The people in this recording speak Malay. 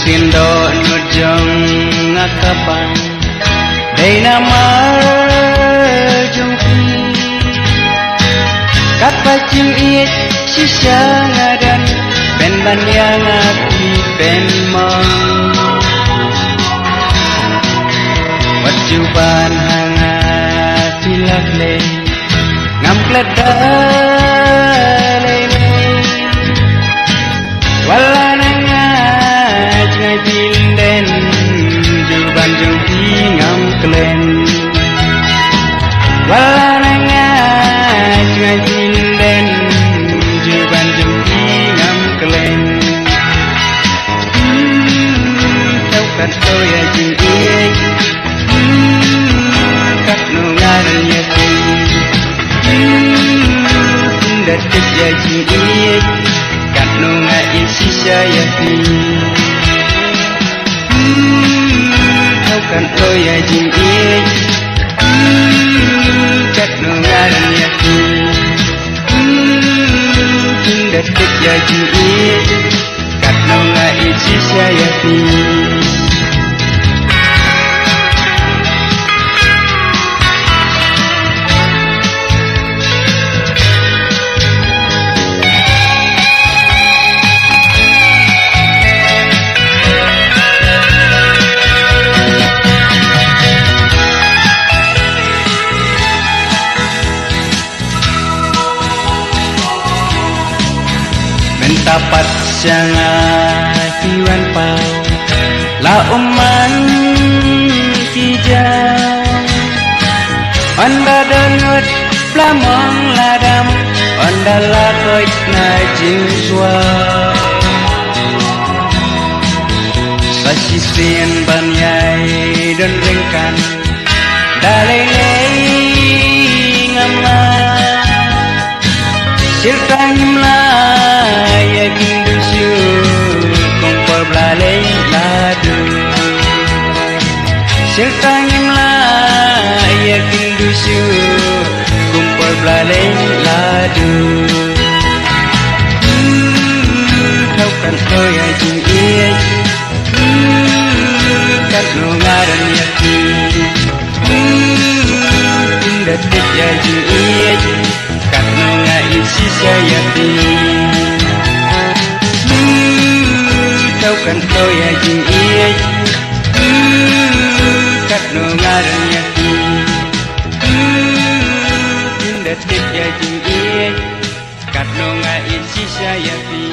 sindo nujung ngakapan day nama jungki kapacim iet sisa ngadan ben ban yang api ben mong wajuban hangat silak le ngam kledale wala nangaj ngajinden juban jungki ngam klen wala nangaj ngajinden juban jungki ngam klen tau kat toya jing iek kat nungaran yaki datik ya jing iek kat nunga isi sayaki tau kat toya jing iek kat nungaran yaki datik ya jing iek kat nunga isi sayaki tapat sangat tiwan pau la umman kijau anda donut plamong ladam anda lakoi na jingswa sasisian banyai dan ringkan dalai ngamla siltangim ya kindusu kumpul belalai ladu siltangim ya kindusu kumpul belalai ladu tau kan toya jing iek kat nungaran yaki datik ya jing iek kat nunga isi sayaki tau kan toya jing iek kat nungaran yaki datik ya jing iek kat nunga isi sayaki